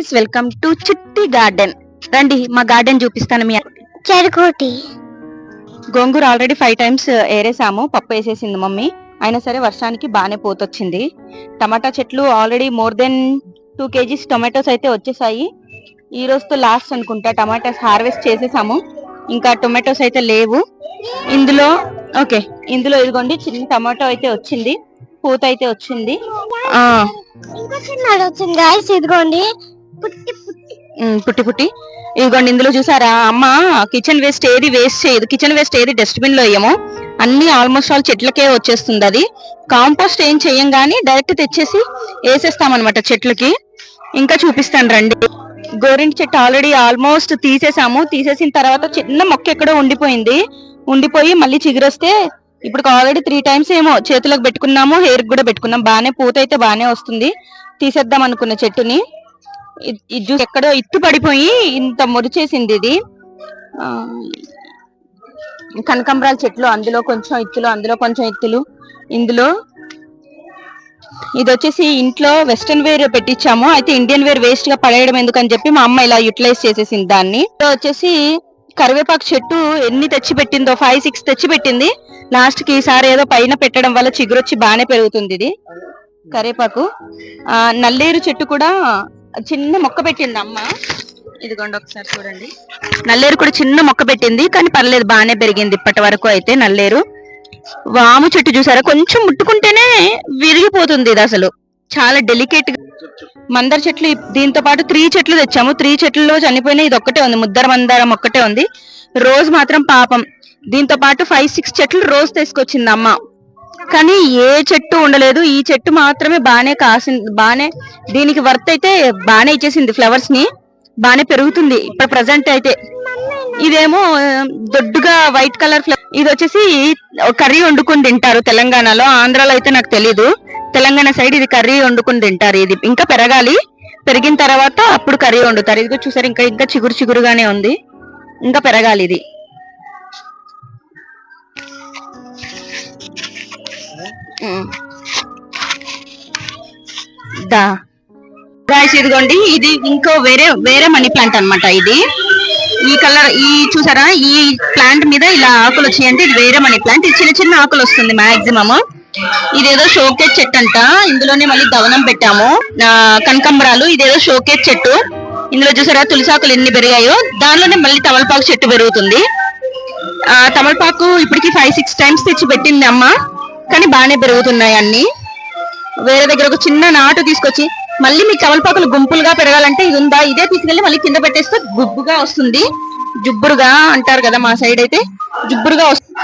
Friends, welcome to చిట్టి garden. రండి మా గార్డెన్ చూపిస్తాను. మీ చెరుకోటి గోంగూర ఆల్రెడీ 5 times ఏరేసాము, పప్పు వేసేసింది మమ్మీ. అయినా సరే వర్షానికి బాగానే పోతొచ్చింది. టమాటా చెట్లు already more than 2 kgs tomatoes అయితే వచ్చేసాయి. ఈ రోజుతో లాస్ట్ అనుకుంటా, టమాటాస్ హార్వెస్ట్ చేసేసాము. ఇంకా టొమాటోస్ అయితే లేవు ఇందులో. ఓకే, ఇందులో ఇదిగోండి చిన్న టమాటో అయితే వచ్చింది, పూత అయితే వచ్చింది. ఇదిగోండి పుట్టి పుట్టి ఇదిగోండి. ఇందులో చూసారా అమ్మ, కిచెన్ వేస్ట్ ఏది వేస్ట్ చేయదు, కిచెన్ వేస్ట్ ఏది డస్ట్బిన్ లో వేయము, అన్ని ఆల్మోస్ట్ ఆల్ చెట్లకే వచ్చేస్తుంది. అది కాంపోస్ట్ ఏం చెయ్యం గానీ డైరెక్ట్ తెచ్చేసి వేసేస్తామన్నమాట చెట్లకి. ఇంకా చూపిస్తాను రండి. గోరింటి చెట్టు ఆల్రెడీ ఆల్మోస్ట్ తీసేసాము. తీసేసిన తర్వాత చిన్న మొక్క ఎక్కడో ఉండిపోయి మళ్ళీ చిగురొస్తే ఇప్పుడు ఆల్రెడీ 3 times ఏమో చేతులకు పెట్టుకున్నాము, హెయిర్ కూడా పెట్టుకున్నాం. బాగానే పూత అయితే బాగానే వస్తుంది. తీసేద్దాం అనుకున్న చెట్టుని ఎక్కడో ఇత్తు పడిపోయి ఇంత మురిచేసింది. ఇది కనకాంబరాల చెట్లు, అందులో కొంచెం ఇత్తులు, అందులో కొంచెం ఇత్తులు. ఇందులో ఇది వచ్చేసి ఇంట్లో వెస్టర్న్ వేర్ పెట్టించాము. అయితే ఇండియన్ వేర్ వేస్ట్ గా పడేయడం ఎందుకని చెప్పి మా అమ్మ ఇలా యూటిలైజ్ చేసేసింది దాన్ని. వచ్చేసి కరివేపాకు చెట్టు ఎన్ని తెచ్చి పెట్టిందో, 5-6 తెచ్చి పెట్టింది. లాస్ట్ కి ఈసారి ఏదో పైన పెట్టడం వల్ల చిగురొచ్చి బాగానే పెరుగుతుంది ఇది కరివేపాకు. నల్లేరు చెట్టు కూడా చిన్న మొక్క పెట్టింది అమ్మ. ఇదిగోండి ఒకసారి చూడండి, నల్లేరు కూడా చిన్న మొక్క పెట్టింది, కానీ పర్లేదు బాగానే పెరిగింది ఇప్పటి వరకు అయితే నల్లేరు. వాము చెట్టు చూసారా, కొంచెం ముట్టుకుంటేనే విరిగిపోతుంది. ఇది అసలు చాలా డెలికేట్. మందార చెట్లు దీంతో పాటు 3 చెట్లు తెచ్చాము. 3 చెట్లలో చనిపోయినా ఇది ఒక్కటే ఉంది, ముద్దర మందారం ఒక్కటే ఉంది. రోజ్ మాత్రం పాపం దీంతో పాటు 5-6 చెట్లు రోజ్ తీసుకొచ్చింది అమ్మ, కానీ ఏ చెట్టు ఉండలేదు. ఈ చెట్టు మాత్రమే బాగానే కాసింది. బాగానే దీనికి వర్త్ అయితే బాగానే ఇచ్చేసింది, ఫ్లవర్స్ ని బాగానే పెరుగుతుంది ఇప్పుడు ప్రజెంట్ అయితే. ఇదేమో దొడ్డుగా వైట్ కలర్ ఫ్లవర్. ఇది వచ్చేసి కర్రీ వండుకుని తింటారు తెలంగాణలో, ఆంధ్రాలో అయితే నాకు తెలీదు. తెలంగాణ సైడ్ ఇది కర్రీ వండుకుని తింటారు. ఇది ఇంకా పెరగాలి, పెరిగిన తర్వాత అప్పుడు కర్రీ వండుతారు. ఇది చూసారు, ఇంకా చిగురుగానే ఉంది, ఇంకా పెరగాలి ఇది. ఇదిగోండి, ఇది ఇంకో వేరే మనీ ప్లాంట్ అన్నమాట. ఇది ఈ కలర్, ఈ చూసారా, ఈ ప్లాంట్ మీద ఇలా ఆకులు వచ్చాయంటే ఇది వేరే మనీ ప్లాంట్. ఇది చిన్న చిన్న ఆకులు వస్తుంది మాక్సిమం. ఇదేదో షోకేజ్ చెట్టు అంట. ఇందులోనే మళ్ళీ దవనం పెట్టాము, కనకాంబరాలు. ఇదేదో షోకేజ్ చెట్టు. ఇందులో చూసారా తులసాకులు ఎన్ని పెరిగాయో, దానిలోనే మళ్ళీ తమలపాకు చెట్టు పెరుగుతుంది. తమలపాకు ఇప్పటికి 5-6 times తెచ్చి పెట్టింది అమ్మ, కానీ బాగానే పెరుగుతున్నాయి అన్ని. వేరే దగ్గర ఒక చిన్న నాటు తీసుకొచ్చి, మళ్ళీ మీకు తమలపాకులు గుంపులుగా పెరగాలంటే ఇది ఉందా, ఇదే తీసుకెళ్ళి మళ్ళీ కింద పెట్టేస్తే గుబ్బుగా వస్తుంది. జుబ్బురుగా అంటారు కదా మా సైడ్ అయితే, జుబ్బురుగా వస్తుంది.